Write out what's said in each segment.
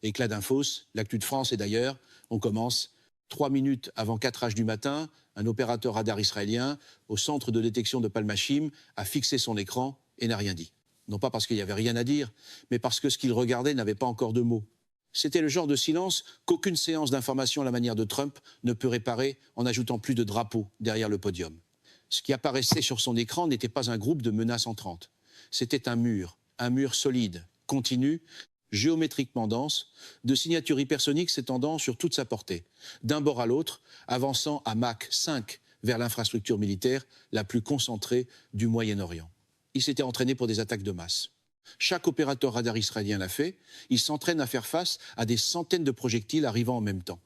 Éclat d'infos, l'actu de France et d'ailleurs, on commence 3 minutes avant 4 heures du matin, un opérateur radar israélien au centre de détection de Palmachim a fixé son écran et n'a rien dit. Non pas parce qu'il n'y avait rien à dire, mais parce que ce qu'il regardait n'avait pas encore de mots. C'était le genre de silence qu'aucune séance d'information à la manière de Trump ne peut réparer en ajoutant plus de drapeaux derrière le podium. Ce qui apparaissait sur son écran n'était pas un groupe de menaces entrantes. C'était un mur solide, continu, géométriquement dense, de signatures hypersoniques s'étendant sur toute sa portée, d'un bord à l'autre, avançant à Mach 5 vers l'infrastructure militaire la plus concentrée du Moyen-Orient. Il s'était entraîné pour des attaques de masse. Chaque opérateur radar israélien l'a fait. Il s'entraîne à faire face à des centaines de projectiles arrivant en même temps.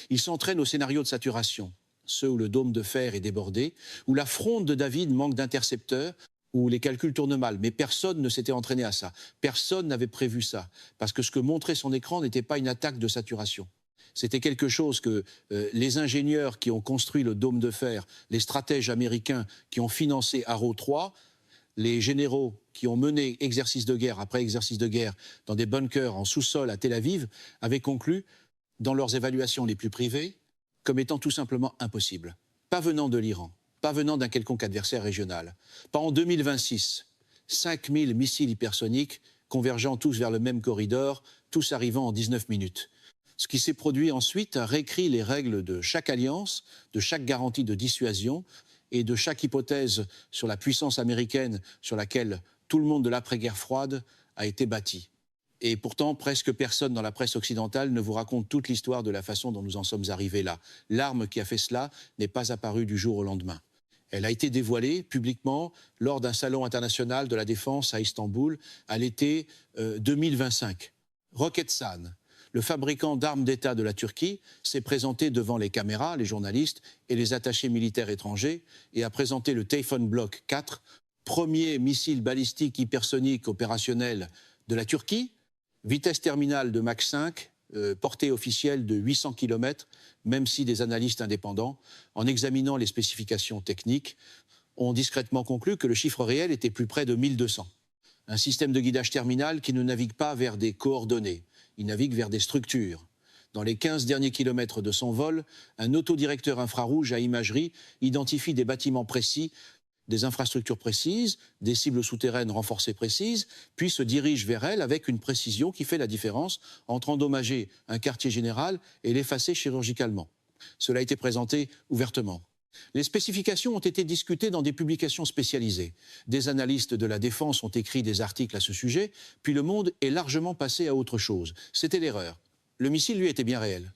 Il s'entraîne au scénario de saturation, ceux où le dôme de fer est débordé, où la fronde de David manque d'intercepteurs, où les calculs tournent mal. Mais personne ne s'était entraîné à ça. Personne n'avait prévu ça. Parce que ce que montrait son écran n'était pas une attaque de saturation. C'était quelque chose que les ingénieurs qui ont construit le dôme de fer, les stratèges américains qui ont financé Arrow 3, les généraux qui ont mené exercice de guerre après exercice de guerre dans des bunkers en sous-sol à Tel Aviv avaient conclu, dans leurs évaluations les plus privées, comme étant tout simplement impossible. Pas venant de l'Iran, pas venant d'un quelconque adversaire régional. Pas en 2026, 5000 missiles hypersoniques convergeant tous vers le même corridor, tous arrivant en 19 minutes. Ce qui s'est produit ensuite a réécrit les règles de chaque alliance, de chaque garantie de dissuasion et de chaque hypothèse sur la puissance américaine sur laquelle tout le monde de l'après-guerre froide a été bâti. Et pourtant, presque personne dans la presse occidentale ne vous raconte toute l'histoire de la façon dont nous en sommes arrivés là. L'arme qui a fait cela n'est pas apparue du jour au lendemain. Elle a été dévoilée publiquement lors d'un salon international de la défense à Istanbul à l'été 2025. Roketsan, le fabricant d'armes d'État de la Turquie, s'est présenté devant les caméras, les journalistes et les attachés militaires étrangers et a présenté le Typhoon Block 4, premier missile balistique hypersonique opérationnel de la Turquie, vitesse terminale de Mach 5, portée officielle de 800 km, même si des analystes indépendants, en examinant les spécifications techniques, ont discrètement conclu que le chiffre réel était plus près de 1200. Un système de guidage terminal qui ne navigue pas vers des coordonnées, il navigue vers des structures. Dans les 15 derniers kilomètres de son vol, un autodirecteur infrarouge à imagerie identifie des bâtiments précis, des infrastructures précises, des cibles souterraines renforcées précises, puis se dirige vers elles avec une précision qui fait la différence entre endommager un quartier général et l'effacer chirurgicalement. Cela a été présenté ouvertement. Les spécifications ont été discutées dans des publications spécialisées. Des analystes de la défense ont écrit des articles à ce sujet, puis le monde est largement passé à autre chose. C'était l'erreur. Le missile, lui, était bien réel.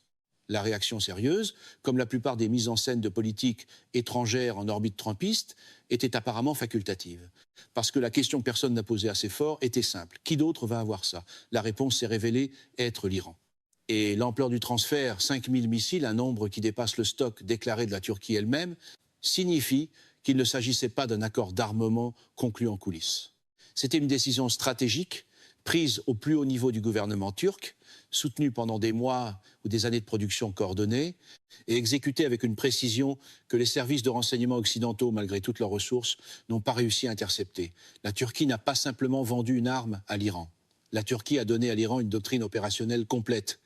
La réaction sérieuse, comme la plupart des mises en scène de politiques étrangères en orbite trumpiste, était apparemment facultative. Parce que la question que personne n'a posée assez fort était simple. Qui d'autre va avoir ça? La réponse s'est révélée être l'Iran. Et l'ampleur du transfert, 5000 missiles, un nombre qui dépasse le stock déclaré de la Turquie elle-même, signifie qu'il ne s'agissait pas d'un accord d'armement conclu en coulisses. C'était une décision stratégique prise au plus haut niveau du gouvernement turc, soutenue pendant des mois ou des années de production coordonnée et exécutée avec une précision que les services de renseignement occidentaux, malgré toutes leurs ressources, n'ont pas réussi à intercepter. La Turquie n'a pas simplement vendu une arme à l'Iran. La Turquie a donné à l'Iran une doctrine opérationnelle complète.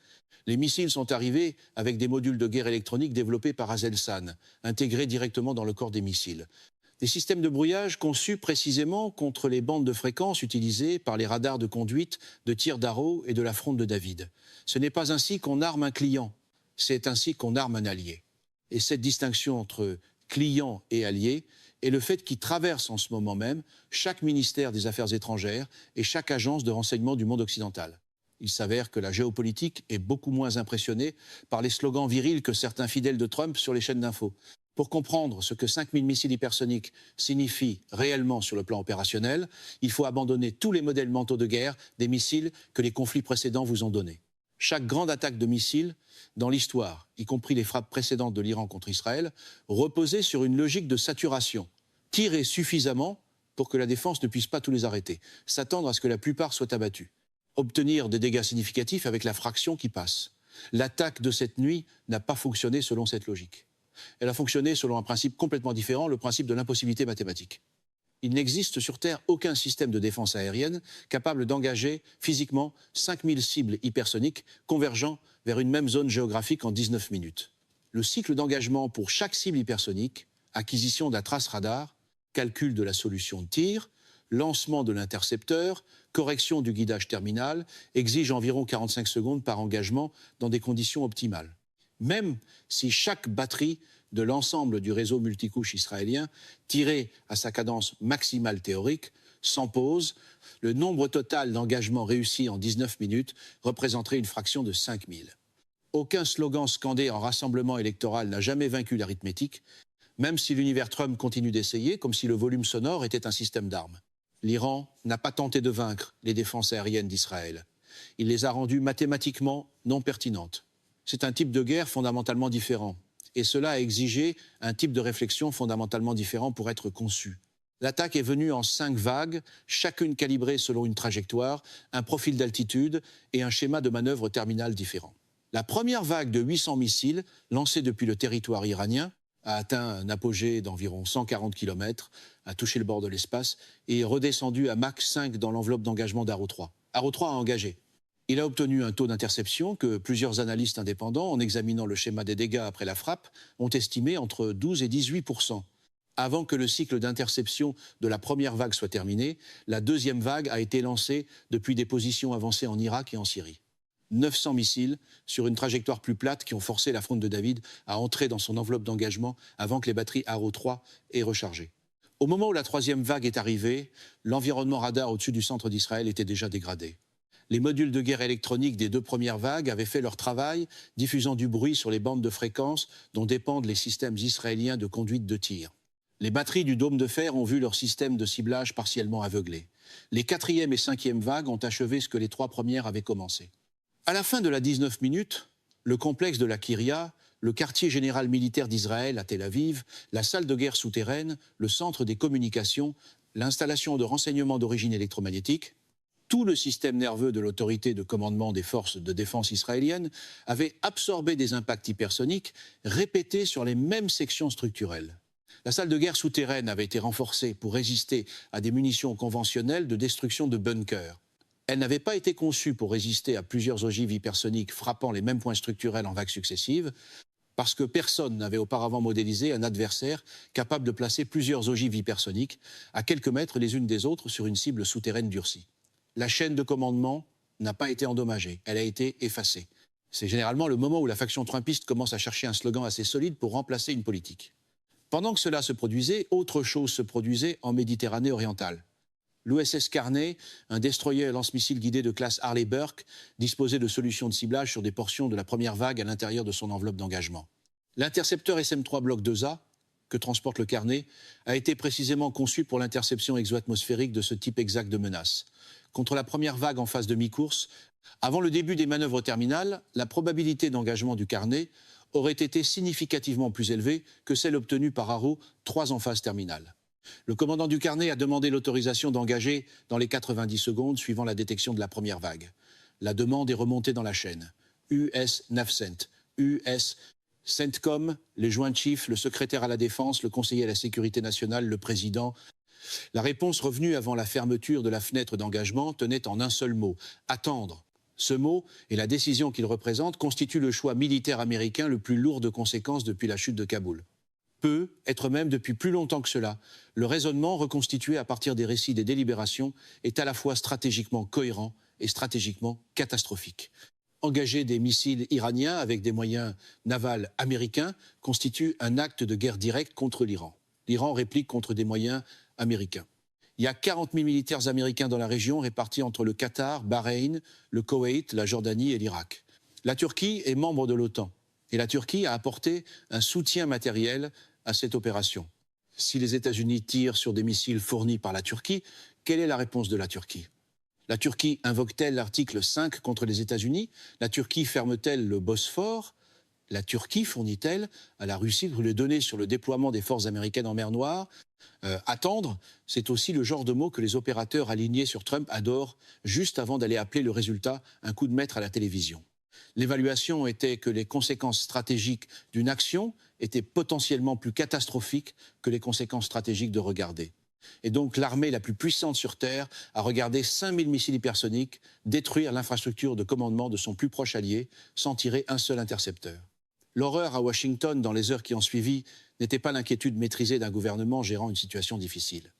Les missiles sont arrivés avec des modules de guerre électronique développés par Aselsan, intégrés directement dans le corps des missiles. Des systèmes de brouillage conçus précisément contre les bandes de fréquences utilisées par les radars de conduite, de tir d'Arrow et de la fronde de David. Ce n'est pas ainsi qu'on arme un client, c'est ainsi qu'on arme un allié. Et cette distinction entre client et allié est le fait qui traverse en ce moment même chaque ministère des Affaires étrangères et chaque agence de renseignement du monde occidental. Il s'avère que la géopolitique est beaucoup moins impressionnée par les slogans virils que certains fidèles de Trump sur les chaînes d'infos. Pour comprendre ce que 5000 missiles hypersoniques signifient réellement sur le plan opérationnel, il faut abandonner tous les modèles mentaux de guerre des missiles que les conflits précédents vous ont donnés. Chaque grande attaque de missiles dans l'histoire, y compris les frappes précédentes de l'Iran contre Israël, reposait sur une logique de saturation. Tirer suffisamment pour que la défense ne puisse pas tous les arrêter. S'attendre à ce que la plupart soient abattus. Obtenir des dégâts significatifs avec la fraction qui passe. L'attaque de cette nuit n'a pas fonctionné selon cette logique. Elle a fonctionné selon un principe complètement différent, le principe de l'impossibilité mathématique. Il n'existe sur Terre aucun système de défense aérienne capable d'engager physiquement 5000 cibles hypersoniques convergeant vers une même zone géographique en 19 minutes. Le cycle d'engagement pour chaque cible hypersonique, acquisition d'un trace radar, calcul de la solution de tir, lancement de l'intercepteur, correction du guidage terminal, exige environ 45 secondes par engagement dans des conditions optimales. Même si chaque batterie de l'ensemble du réseau multicouche israélien tirait à sa cadence maximale théorique, sans pause, le nombre total d'engagements réussis en 19 minutes représenterait une fraction de 5000. Aucun slogan scandé en rassemblement électoral n'a jamais vaincu l'arithmétique, même si l'univers Trump continue d'essayer, comme si le volume sonore était un système d'armes. L'Iran n'a pas tenté de vaincre les défenses aériennes d'Israël. Il les a rendues mathématiquement non pertinentes. C'est un type de guerre fondamentalement différent. Et cela a exigé un type de réflexion fondamentalement différent pour être conçu. L'attaque est venue en 5 vagues, chacune calibrée selon une trajectoire, un profil d'altitude et un schéma de manœuvre terminal différent. La première vague de 800 missiles, lancés depuis le territoire iranien, a atteint un apogée d'environ 140 km, a touché le bord de l'espace et est redescendu à Mach 5 dans l'enveloppe d'engagement d'Arrow 3. Arrow 3 a engagé. Il a obtenu un taux d'interception que plusieurs analystes indépendants, en examinant le schéma des dégâts après la frappe, ont estimé entre 12 et 18%. Avant que le cycle d'interception de la première vague soit terminé, la deuxième vague a été lancée depuis des positions avancées en Irak et en Syrie. 900 missiles sur une trajectoire plus plate qui ont forcé la fronde de David à entrer dans son enveloppe d'engagement avant que les batteries Arrow 3 aient rechargé. Au moment où la troisième vague est arrivée, l'environnement radar au-dessus du centre d'Israël était déjà dégradé. Les modules de guerre électronique des 2 premières vagues avaient fait leur travail, diffusant du bruit sur les bandes de fréquences dont dépendent les systèmes israéliens de conduite de tir. Les batteries du dôme de fer ont vu leur système de ciblage partiellement aveuglé. Les 4e et 5e vagues ont achevé ce que les 3 premières avaient commencé. À la fin de la 19 minutes, le complexe de la Kiria, le quartier général militaire d'Israël à Tel Aviv, la salle de guerre souterraine, le centre des communications, l'installation de renseignements d'origine électromagnétique, tout le système nerveux de l'autorité de commandement des forces de défense israéliennes avait absorbé des impacts hypersoniques répétés sur les mêmes sections structurelles. La salle de guerre souterraine avait été renforcée pour résister à des munitions conventionnelles de destruction de bunkers. Elle n'avait pas été conçue pour résister à plusieurs ogives hypersoniques frappant les mêmes points structurels en vagues successives, parce que personne n'avait auparavant modélisé un adversaire capable de placer plusieurs ogives hypersoniques à quelques mètres les unes des autres sur une cible souterraine durcie. La chaîne de commandement n'a pas été endommagée, elle a été effacée. C'est généralement le moment où la faction trumpiste commence à chercher un slogan assez solide pour remplacer une politique. Pendant que cela se produisait, autre chose se produisait en Méditerranée orientale. L'USS Carney, un destroyer lance-missiles guidé de classe Harley Burke, disposait de solutions de ciblage sur des portions de la première vague à l'intérieur de son enveloppe d'engagement. L'intercepteur SM-3 Block 2A, que transporte le Carney, a été précisément conçu pour l'interception exoatmosphérique de ce type exact de menace. Contre la première vague en phase de mi-course, avant le début des manœuvres terminales, la probabilité d'engagement du Carney aurait été significativement plus élevée que celle obtenue par Arrow 3 en phase terminale. Le commandant du Carney a demandé l'autorisation d'engager dans les 90 secondes suivant la détection de la première vague. La demande est remontée dans la chaîne. US NAVCENT, US CENTCOM, les joint chiefs, le secrétaire à la défense, le conseiller à la sécurité nationale, le président. La réponse revenue avant la fermeture de la fenêtre d'engagement tenait en un seul mot, attendre. Ce mot et la décision qu'il représente constituent le choix militaire américain le plus lourd de conséquences depuis la chute de Kaboul. Peut être même depuis plus longtemps que cela, le raisonnement reconstitué à partir des récits des délibérations est à la fois stratégiquement cohérent et stratégiquement catastrophique. Engager des missiles iraniens avec des moyens navals américains constitue un acte de guerre directe contre l'Iran. L'Iran réplique contre des moyens américains. Il y a 40 000 militaires américains dans la région répartis entre le Qatar, Bahreïn, le Koweït, la Jordanie et l'Irak. La Turquie est membre de l'OTAN et la Turquie a apporté un soutien matériel à cette opération. Si les États-Unis tirent sur des missiles fournis par la Turquie, quelle est la réponse de la Turquie ? La Turquie invoque-t-elle l'article 5 contre les États-Unis ? La Turquie ferme-t-elle le Bosphore ? La Turquie fournit-elle à la Russie les données sur le déploiement des forces américaines en mer Noire ? Attendre, c'est aussi le genre de mot que les opérateurs alignés sur Trump adorent juste avant d'aller appeler le résultat un coup de maître à la télévision. L'évaluation était que les conséquences stratégiques d'une action étaient potentiellement plus catastrophiques que les conséquences stratégiques de regarder. Et donc l'armée la plus puissante sur Terre a regardé 5000 missiles hypersoniques détruire l'infrastructure de commandement de son plus proche allié sans tirer un seul intercepteur. L'horreur à Washington dans les heures qui ont suivi n'était pas l'inquiétude maîtrisée d'un gouvernement gérant une situation difficile.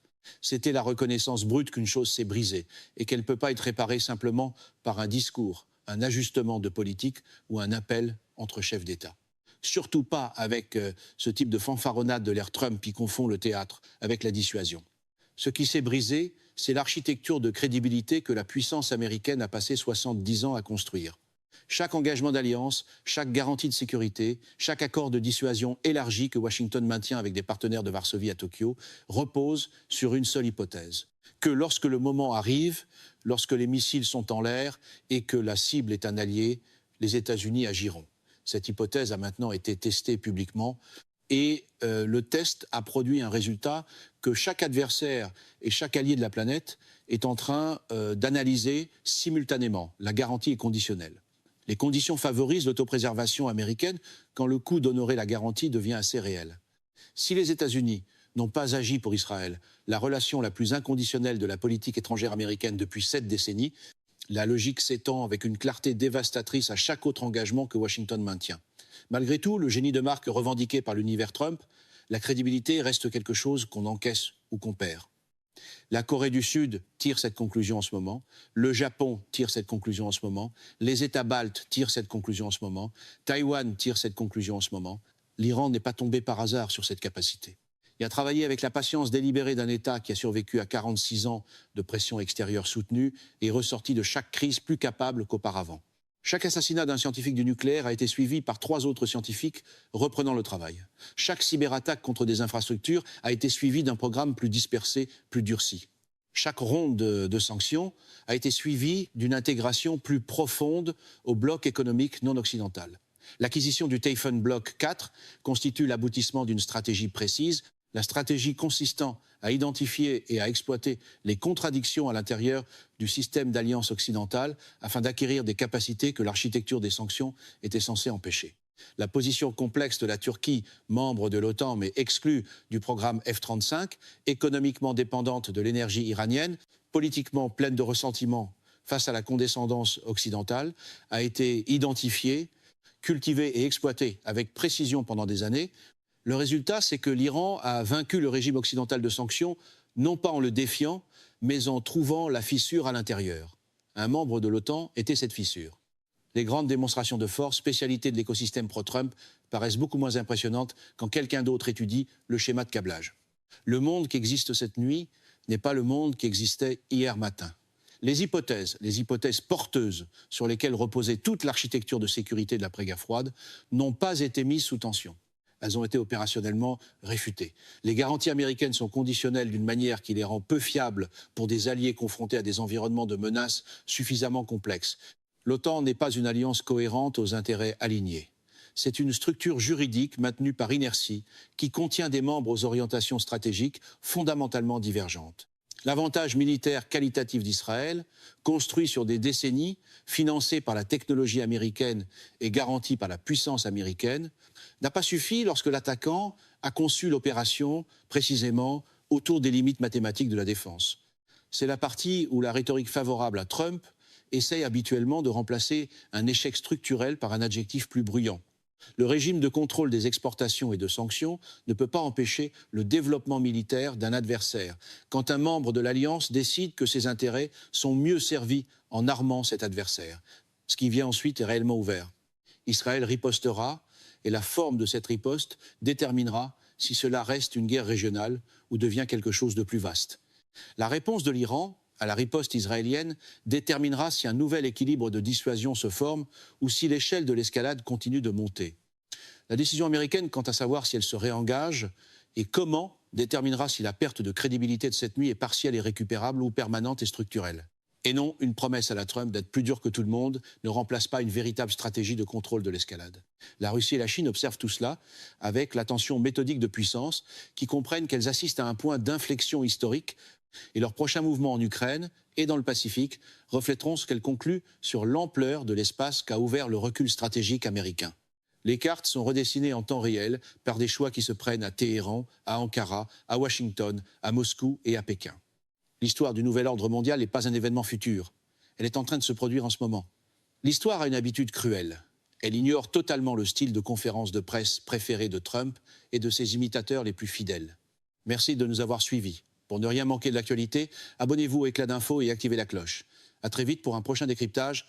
C'était la reconnaissance brute qu'une chose s'est brisée et qu'elle ne peut pas être réparée simplement par un discours, un ajustement de politique ou un appel entre chefs d'État. Surtout pas avec ce type de fanfaronnade de l'ère Trump qui confond le théâtre avec la dissuasion. Ce qui s'est brisé, c'est l'architecture de crédibilité que la puissance américaine a passé 70 ans à construire. Chaque engagement d'alliance, chaque garantie de sécurité, chaque accord de dissuasion élargi que Washington maintient avec des partenaires de Varsovie à Tokyo repose sur une seule hypothèse, que lorsque le moment arrive, lorsque les missiles sont en l'air et que la cible est un allié, les États-Unis agiront. Cette hypothèse a maintenant été testée publiquement et le test a produit un résultat que chaque adversaire et chaque allié de la planète est en train d'analyser simultanément. La garantie est conditionnelle. Les conditions favorisent l'autopréservation américaine quand le coût d'honorer la garantie devient assez réel. Si les États-Unis n'ont pas agi pour Israël, la relation la plus inconditionnelle de la politique étrangère américaine depuis 7 décennies, la logique s'étend avec une clarté dévastatrice à chaque autre engagement que Washington maintient. Malgré tout, le génie de marque revendiqué par l'univers Trump, la crédibilité reste quelque chose qu'on encaisse ou qu'on perd. La Corée du Sud tire cette conclusion en ce moment, le Japon tire cette conclusion en ce moment, les États baltes tirent cette conclusion en ce moment, Taïwan tire cette conclusion en ce moment. L'Iran n'est pas tombé par hasard sur cette capacité. Et à travailler avec la patience délibérée d'un État qui a survécu à 46 ans de pression extérieure soutenue et ressorti de chaque crise plus capable qu'auparavant. Chaque assassinat d'un scientifique du nucléaire a été suivi par 3 autres scientifiques reprenant le travail. Chaque cyberattaque contre des infrastructures a été suivie d'un programme plus dispersé, plus durci. Chaque ronde de sanctions a été suivie d'une intégration plus profonde au bloc économique non occidental. L'acquisition du Typhoon Bloc 4 constitue l'aboutissement d'une stratégie précise, la stratégie consistant à identifier et à exploiter les contradictions à l'intérieur du système d'alliance occidentale afin d'acquérir des capacités que l'architecture des sanctions était censée empêcher. La position complexe de la Turquie, membre de l'OTAN mais exclue du programme F-35, économiquement dépendante de l'énergie iranienne, politiquement pleine de ressentiment face à la condescendance occidentale, a été identifiée, cultivée et exploitée avec précision pendant des années. Le résultat, c'est que l'Iran a vaincu le régime occidental de sanctions, non pas en le défiant, mais en trouvant la fissure à l'intérieur. Un membre de l'OTAN était cette fissure. Les grandes démonstrations de force, spécialité de l'écosystème pro-Trump, paraissent beaucoup moins impressionnantes quand quelqu'un d'autre étudie le schéma de câblage. Le monde qui existe cette nuit n'est pas le monde qui existait hier matin. Les hypothèses porteuses sur lesquelles reposait toute l'architecture de sécurité de l'après-guerre froide, n'ont pas été mises sous tension. Elles ont été opérationnellement réfutées. Les garanties américaines sont conditionnelles d'une manière qui les rend peu fiables pour des alliés confrontés à des environnements de menaces suffisamment complexes. L'OTAN n'est pas une alliance cohérente aux intérêts alignés. C'est une structure juridique maintenue par inertie qui contient des membres aux orientations stratégiques fondamentalement divergentes. L'avantage militaire qualitatif d'Israël, construit sur des décennies, financé par la technologie américaine et garanti par la puissance américaine, n'a pas suffi lorsque l'attaquant a conçu l'opération précisément autour des limites mathématiques de la défense. C'est la partie où la rhétorique favorable à Trump essaye habituellement de remplacer un échec structurel par un adjectif plus bruyant. Le régime de contrôle des exportations et de sanctions ne peut pas empêcher le développement militaire d'un adversaire quand un membre de l'Alliance décide que ses intérêts sont mieux servis en armant cet adversaire. Ce qui vient ensuite est réellement ouvert. Israël ripostera et la forme de cette riposte déterminera si cela reste une guerre régionale ou devient quelque chose de plus vaste. La réponse de l'Iran à la riposte israélienne déterminera si un nouvel équilibre de dissuasion se forme ou si l'échelle de l'escalade continue de monter. La décision américaine quant à savoir si elle se réengage et comment déterminera si la perte de crédibilité de cette nuit est partielle et récupérable ou permanente et structurelle. Et non, une promesse à la Trump d'être plus dur que tout le monde ne remplace pas une véritable stratégie de contrôle de l'escalade. La Russie et la Chine observent tout cela avec l'attention méthodique de puissances qui comprennent qu'elles assistent à un point d'inflexion historique et leurs prochains mouvements en Ukraine et dans le Pacifique reflèteront ce qu'elles concluent sur l'ampleur de l'espace qu'a ouvert le recul stratégique américain. Les cartes sont redessinées en temps réel par des choix qui se prennent à Téhéran, à Ankara, à Washington, à Moscou et à Pékin. L'histoire du nouvel ordre mondial n'est pas un événement futur. Elle est en train de se produire en ce moment. L'histoire a une habitude cruelle. Elle ignore totalement le style de conférence de presse préféré de Trump et de ses imitateurs les plus fidèles. Merci de nous avoir suivis. Pour ne rien manquer de l'actualité, abonnez-vous au Éclat d'info et activez la cloche. À très vite pour un prochain décryptage.